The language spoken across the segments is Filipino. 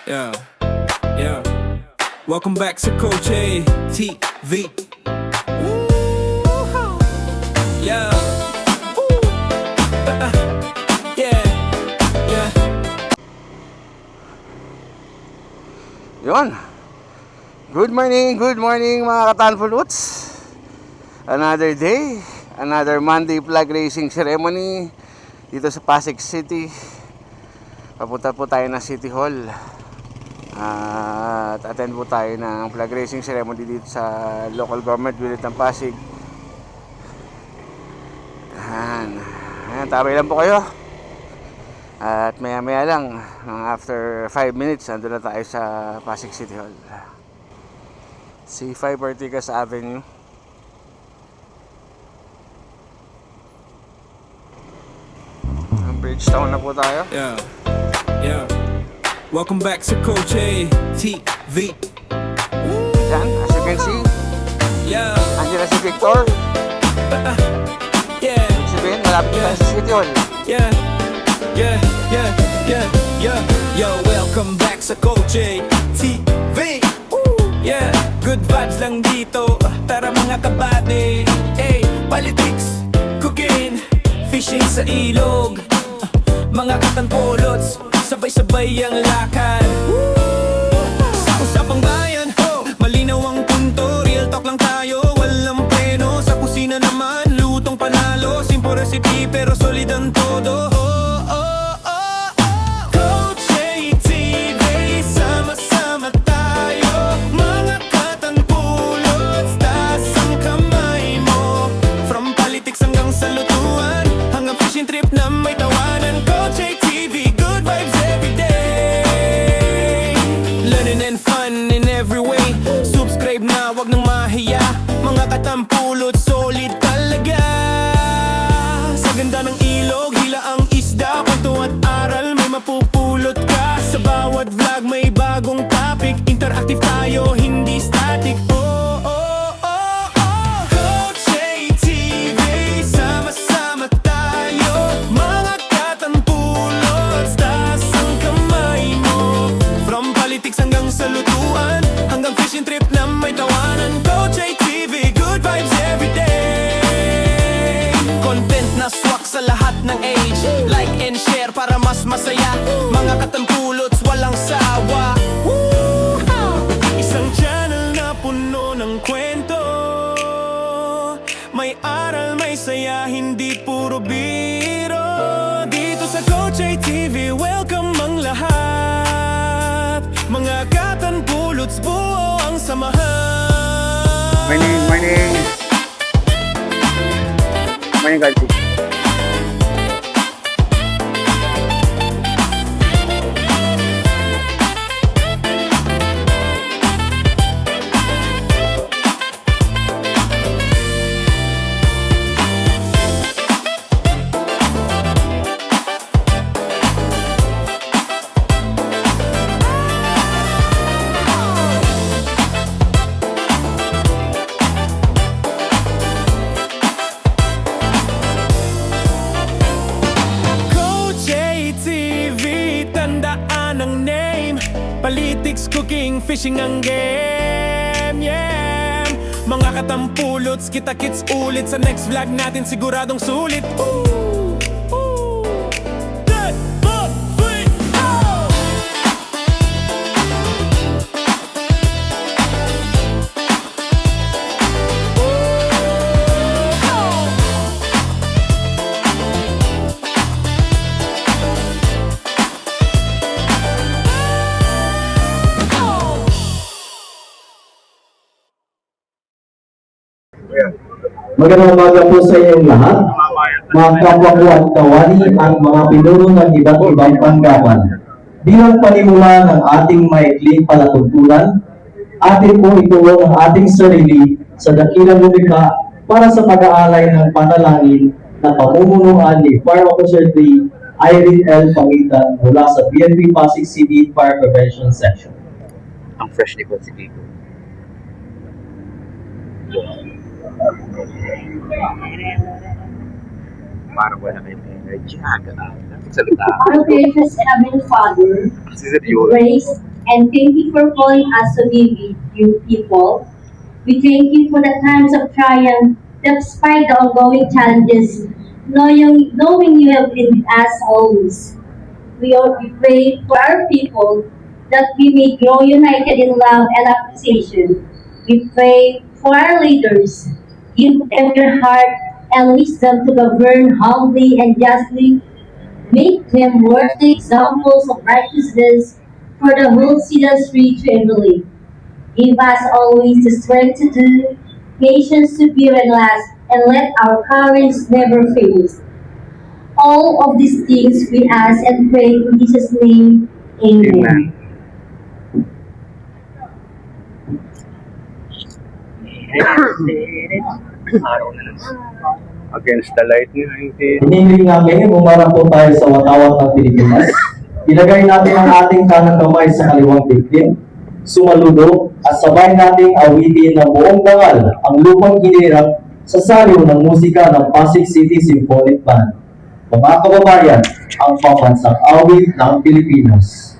Yeah, yeah. Welcome back to Coach A TV. Yeah. Yeah. Yeah. Yun. Good morning mga katanfuluts. Another day, another Monday flag racing ceremony dito sa Pasig City. Papunta po tayo ng City Hall at attend po tayo ng flag racing ceremony dito sa local government unit ng Pasig. Ayan, tabay lang po kayo. At maya maya lang, after 5 minutes, nandun na tayo sa Pasig City Hall. C5 Ortigas Avenue. Bridgetown na po tayo. Yeah. Yeah. Welcome back to Coach A TV. Yan, as you can see, Yeah. andyan na si Victor. Yeah. Si Ben, malapit na tayo sa City Hall. Yeah. Yeah. Yeah. Yeah. Yeah. Yo, welcome back sa Coach A TV. Yeah. Good vibes lang dito. Tara mga kabady. Hey, politics, cooking, fishing sa ilog. Mga katanpolots, sabay-sabay ang lakad. Sa usapang bayan, malinaw ang punto. Real talk lang tayo, walang pleno. Sa kusina naman, lutong panalo. Simple recipe pero solid ang todo. Coach A TV, sama-sama tayo. Mga katanpolots, taas ang kamay mo. From politics hanggang sa lutuan, hanggang fishing trip na may tawanan. Coach A TV, good vibes every day. Learning and fun in every way. Subscribe na, wag nang mahiya. Mga katampulot, solid talaga. Sa ganda ng ilog, hila ang isda. Kwento at aral, may mapupulot ka. Sa bawat vlog, may bagong topic. Interactive tayo, hindi static. Coach A TV, sama-sama tayo. Mga katanpulot, taas ang kamay mo. From politics hanggang sa lutuan, hanggang fishing trip na may tawanan. Coach A TV, good vibes every day. Content na swak sa lahat ng age. Like and share para mas masaya. Mga katanpulots, walang sawa. Isang channel na puno ng kwento. May aral, may saya, hindi puro biro. Dito sa Coach A TV, welcome ang lahat. Mga katanpulots, buo ang samahan. Morning, Galti. Coach A TV, tandaan ang name. Politics, cooking, fishing ang game. Yeah. Mga katampulots, kita-kits ulit. Sa next vlog natin siguradong sulit. Good, good, good, go! Magandang umaga po sa inyong lahat, mga kapwa ko at kawani at mga pinuno ng iba't ibang tanggapan. Bilang panimula ng ating maikling palatuntunan, atin po ituwang ang ating sarili sa dakilang lumikha para sa pag-aalay ng panalangin na pamumunuan ni Fire Officer 3 Irene L. Pangitan mula sa PNP Pasig City Fire Prevention Section. Ang fresh ni si Kiko. Parang wala kayong energy. Salita. Our gracious Heavenly Father, Si Sergio. grace and thank you for calling us to be with you people. We thank you for the times of triumph, despite the ongoing challenges, knowing you have been with us always. We pray for our people that we may grow united in love and appreciation. We pray for our leaders. Give them your heart and wisdom to govern humbly and justly. Make them worthy examples of righteousness for the whole citizenry to emulate. Give us always the strength to do, patience to bear and last, and let our courage never fail us. All of these things we ask and pray in Jesus' name. Amen. Araw na lang. Against the light nga, hindi. Hinihiling namin, bumarap po tayo sa watawat ng Pilipinas. Ilagay natin ang ating kanang kamay sa kaliwang dibdib, sumaludo, at sabay nating awitin ng buong dangal ang lupang hinirap sa saliw ng musika ng Pasig City Symphonic Band. Mga kababayan, ang pambansang awit ng Pilipinas.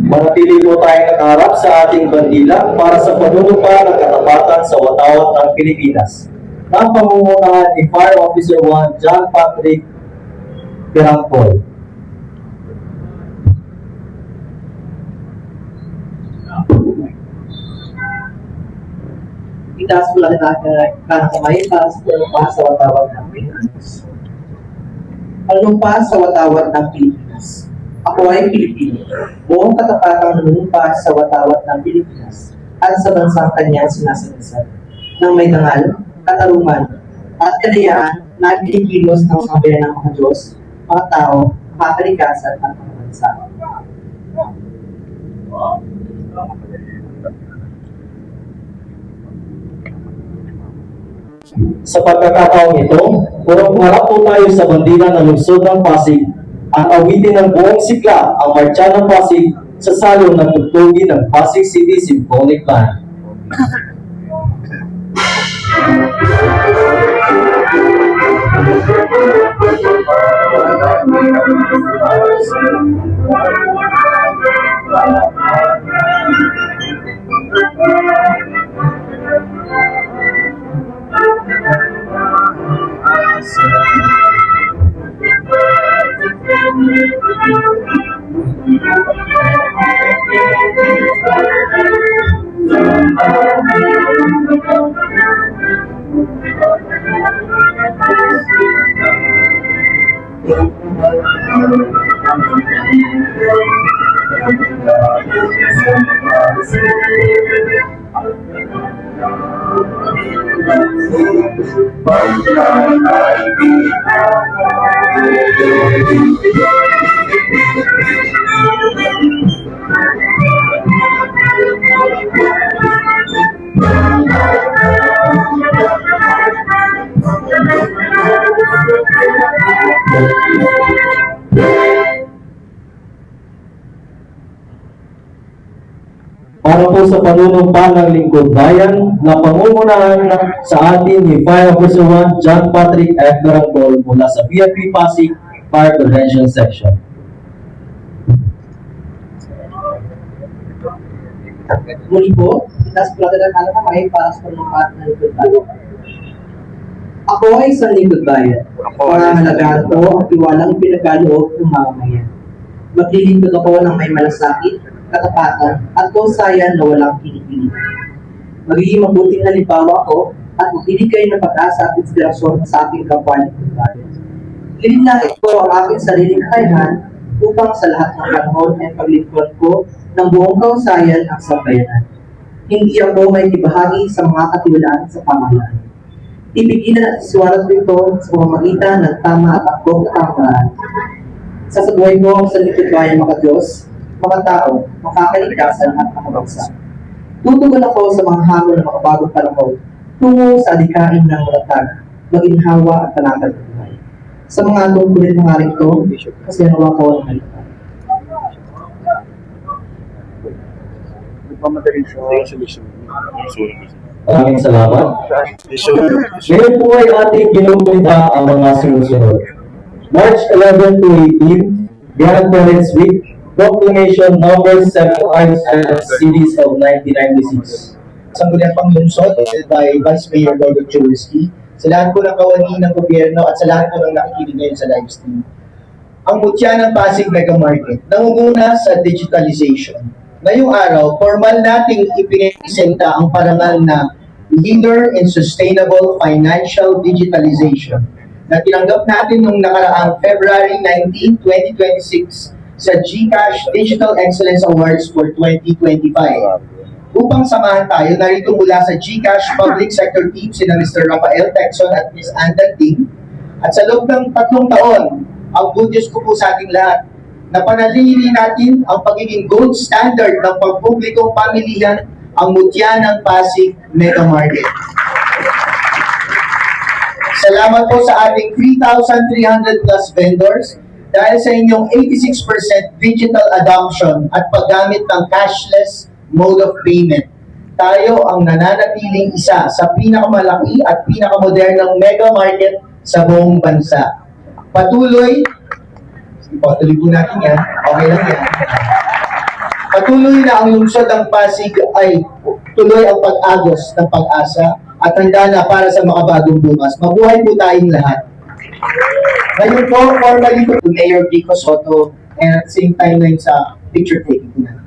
Manatili po tayo nakaharap sa ating bandila para sa panunumpa ng katapatan sa watawat ng Pilipinas. Ng pamumunahan ni Fire Officer 1 John Patrick Pirangpol. Itaas mo lang kanang kamay para sa panumpa sa watawat ng Pilipinas. Panumpa sa watawat ng Pilipinas. Ako ay Pilipino. Buong katapatang nanunumpa sa watawat ng Pilipinas at sa bansang kanyang sinasalisan ng may dangal, katarungan, at kadayaan na pinikilos ng mga bayan ng mga Diyos, mga tao, mga kalikasan at mga bansa. Sa pagkakataong ito, purong harap po tayo sa bandila ng lungsod ng Pasig ang awitin ng buong sigla ang Marcha ng Pasig sa salo ng tugtugin ng Pasig City Symphonic Band. Para po sa panunumpa ng lingkod bayan na pangumunahan sa atin ni Fire Officer 1 John Patrick F. Garangol mula sa BFP Pasig Fire Prevention Section. Muli po, itaas po natin ang kanang kamay para sa panumpa ng lingkod bayan. Ako ay isang lingkod bayan. Pangangalagaan ko ang tiwalang pinagaloob ng mamamayan. Maglilingkod ako ng may malasakit, katapatan, at kausayan na walang pinipilit. Magiging mabuting halimbawa ko at magbibigay ng pag-asa at inspirasyon sa aking kapwa nito. Linlangit ko ang aking sariling kakayahan upang sa lahat ng panahon ay paglingkuran ko ng buong kausayan ang sambayanan. Hindi ako may ibahagi sa mga katiwalaan sa pamahalaan. Ibigilan at isuwalat ko ito sa pamamagitan ng tama at akong katangaraan. Sasabuhay ko sa likod bayan mga Diyos, mga tao, makakaligtasan at makabagsak. Tutugon ako sa mga hamon ng makabagong panahon tungo sa adikain ng malatag, maginhawa at panatag ng buhay. Sa mga tungkulin ng aring ito, kasi nawa ko ang halitan. Maraming salamat. Ngayon po ay ating ginugunita ang mga sumusunod. March 11 to 18, Grandparents Week, Proclamation Number 75 Series of 1996. Sangguniang Panglungsod by Vice Mayor Gordon Churski, sa lahat po ng kawani ng gobyerno at sa lahat po ng nakikinig ngayon sa live stream. Ang Mutya ng Pasig Mega Market nangunguna sa digitalization. Ngayong araw, formal nating ipinipresenta ang parangal na Leader in Sustainable Financial Digitalization na tinanggap natin noong nakaraang February 19, 2026 sa GCash Digital Excellence Awards for 2025. Upang samahan tayo, narito mula sa GCash Public Sector Team sina Mr. Rafael Texon at Ms. Anda Ting. At sa loob ng 3 taon, ang good news ko po sa ating lahat, na panatili natin ang pagiging gold standard ng pampublikong pamilihan ang Mutya ng Pasig Mega Market. Salamat po sa ating 3,300 plus vendors dahil sa inyong 86% digital adoption at paggamit ng cashless mode of payment. Tayo ang nananatiling isa sa pinakamalaki at pinakamodernong mega market sa buong bansa. Patuloy po natin yan. Okay lang yan. Patuloy na ang lungsod ng Pasig ay tuloy ang pag-agos ng pag-asa at handa na para sa makabagong bukas. Mabuhay po tayong lahat. Ngayon po, formally po to Mayor Vico Soto and at the same time na sa picture taking po natin.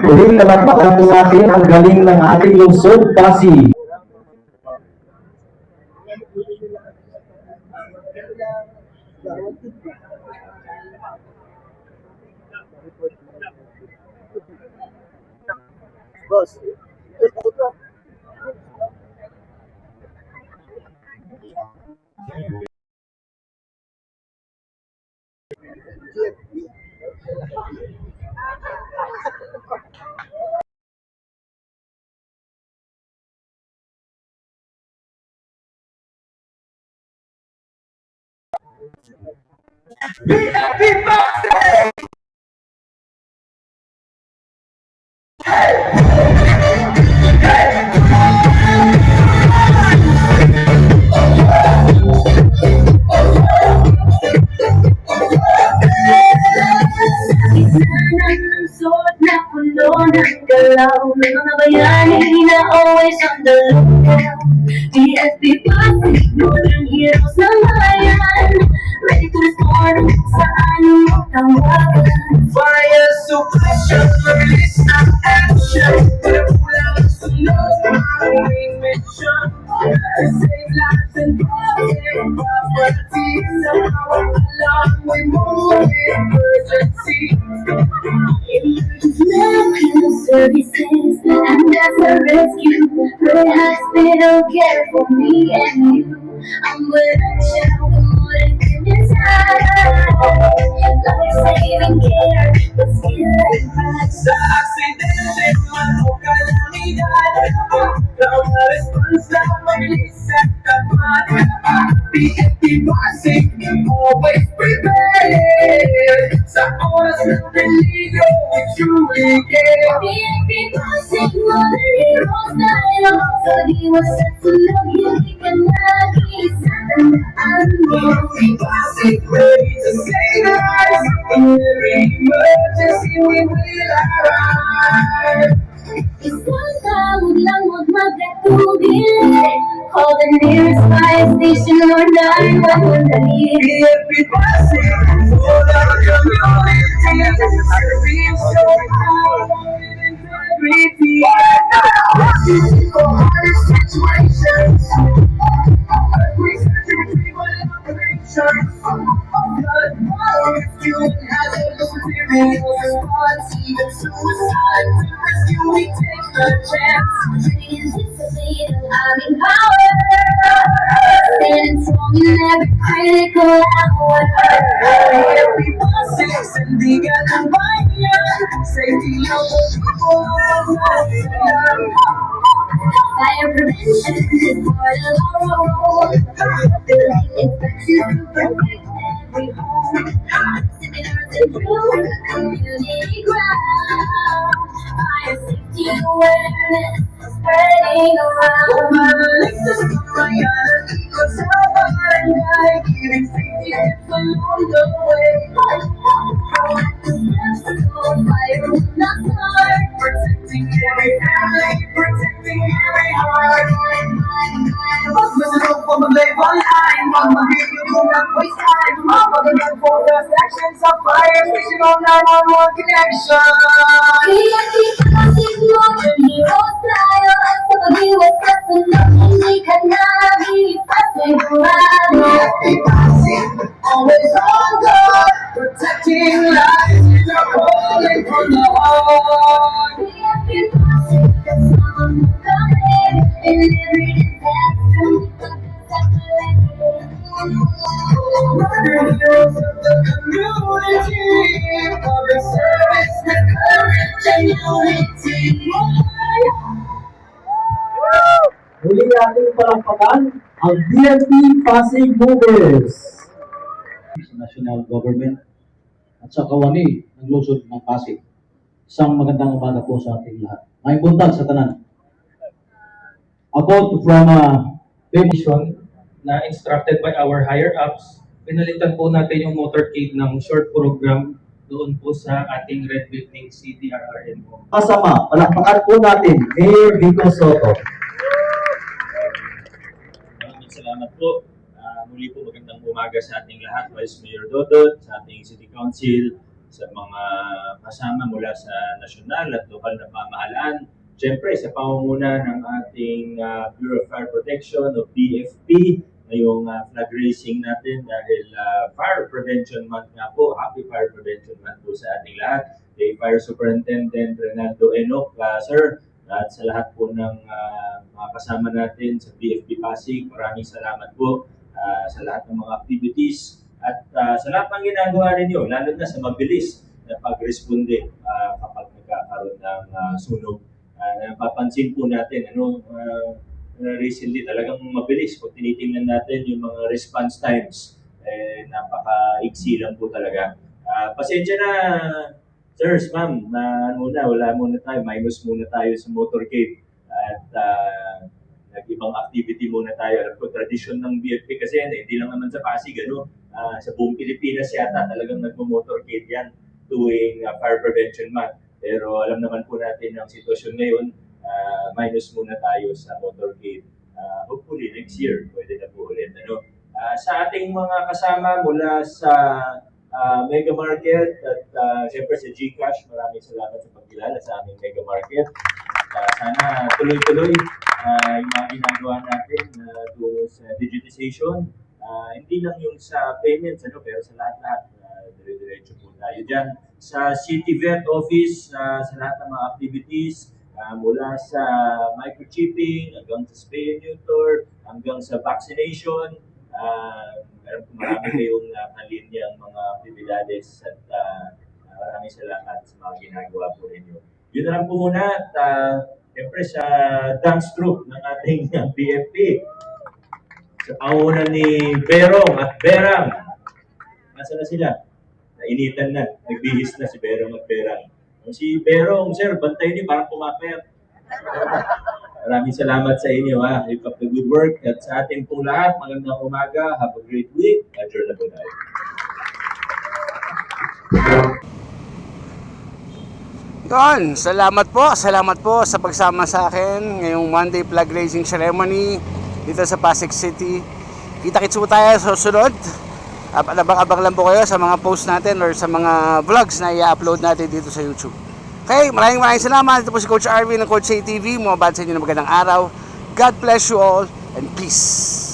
Muling nalampakan po natin ang galing ng ating lungsod, Pasig. Suot na puno ng galaw ng mga bayani na always on the lookout. DFP Pasig, Northern Heroes ng bayan, ready to restore sa anong tawagan. Fire suppression, release ang action. Kulang ang sunod, aming mission. Save lives and protect property. Sa bawat alam, we move with urgency. Medical services and as a rescue, the hospital care for me and you. I'm with a child with more than goodness life-saving care, but still and pride. Sa aksidente man o kalamidad, mga response na mabilis at tapat. PNP Pasig, always prepared. Sa oras ng peligro, we truly care. PNP Pasig, Northern Heroes tayo. So di wasat sa loob, hindi ka nag-iisa. will arrive. Isang tawag lang, huwag magkatubili. Call the nearest fire station or 911 dali. BFP Pasig for the community. Serving so proud with integrity. For hard situations, we search and retrieval operations. Blood, water, rescue, and hazardous materials. Response, even suicide. To rescue, we take the chance. Training discipline, having power. Standing strong in every critical hour. BFP Pasig, sandigan ng bayan. Safety of the people. Fire prevention is part of our role. Building inspections to protect every home. City earth and through community ground. Fire safety awareness spreading around. Maligtas ng bayan, ikot sa barangay, giving safety tips along the way. Fire will not start. Protecting every family, protecting every heart. Pag masunod po mag-live online, wag mag-video ng waste time. Mapagandang focus action sa fire station on 911 connection. PFP Pasig Modern Heroes tayo. Sa pag-iwas sa sunog, hindi ka na ipas, sigurado. BFP Pasig, always on guard, protecting lives in our calling from the heart. PFP Pasig, kasama mo kami. In every disaster, Modern heroes of the community, public service with courage and unity. Muli natin palampakan ang BFP Pasig Movers sa national government at sa kawani ng lungsod ng Pasig. Isang magandang umaga po sa ating lahat. May buntag sa tanan. About from mission na instructed by our higher-ups, pinalitan po natin yung motorcade ng short program doon po sa ating Red Building CDRRMO. kasama, palakpakan po natin Mayor Vico Soto. Maraming salamat po. Muli po magandang umaga sa ating lahat, Vice Mayor Dodot, sa ating City Council, sa mga kasama mula sa nasyonal at lokal na pamahalaan. Siyempre, sa pamumuna ng ating Bureau of Fire Protection o BFP, ngayong flag raising natin dahil Fire Prevention Month nga po. Happy Fire Prevention Month po sa ating lahat. Kay Fire Superintendent Renaldo Enoc, sir, at sa lahat po ng mga kasama natin sa BFP Pasig, maraming salamat po sa lahat ng mga activities at sa lahat ng ginagawa ninyo, lalo na sa mabilis na pag-responde kapag nagkakaroon ng sunog. Napapansin po natin, recently talagang mabilis. Kung tinitingnan natin yung mga response times, napaka-iksi lang po talaga. Pasensya na, sirs, ma'am, na wala muna tayo, minus muna tayo sa motorcade. At nag-ibang activity muna tayo. Alam ko, tradisyon ng BFP kasi yan, hindi lang naman sa Pasig, sa buong Pilipinas yata talagang nagmo-motorcade yan tuwing Fire Prevention Month. Pero alam naman po natin ang sitwasyon ngayon, minus muna tayo sa motorcade. Hopefully next year, pwede na po ulit. Sa ating mga kasama mula sa Mega Market at siyempre sa GCash, maraming salamat sa pagkilala sa aming Mega Market. Sana tuloy-tuloy yung mga ginagawa natin to sa digitization. Hindi lang yung sa payments, pero sa lahat-lahat. Dire-diretso po tayo dyan. Sa City Vet Office, sa lahat ng mga activities, mula sa microchipping, hanggang sa spay and neuter, hanggang sa vaccination, marami kayong kalinyang mga actividades at maraming salamat sa mga ginagawa po ninyo. Yun na lang po muna at siyempre sa dance troupe ng ating BFP. Sa pangunan ni Berong at Berang. Nasaan na sila? Nainitan na. Nagbihis na si Berong at Berang. Si Berong, sir, bantay niyo parang kumapayat. Maraming salamat sa inyo. Keep up the good work. At sa ating pong lahat, magandang umaga. Have a great week. Adjourn na po tayo. Yun, salamat po sa pagsama sa akin ngayong Monday flag raising ceremony dito sa Pasig City. Kita-kits po tayo sa susunod. Abang-abang lang po kayo sa mga post natin or sa mga vlogs na i-upload natin dito sa YouTube. Okay, maraming salamat. Ito po si Coach Arvin ng Coach ATV. Mga bad sa inyo na magandang araw. God bless you all and peace.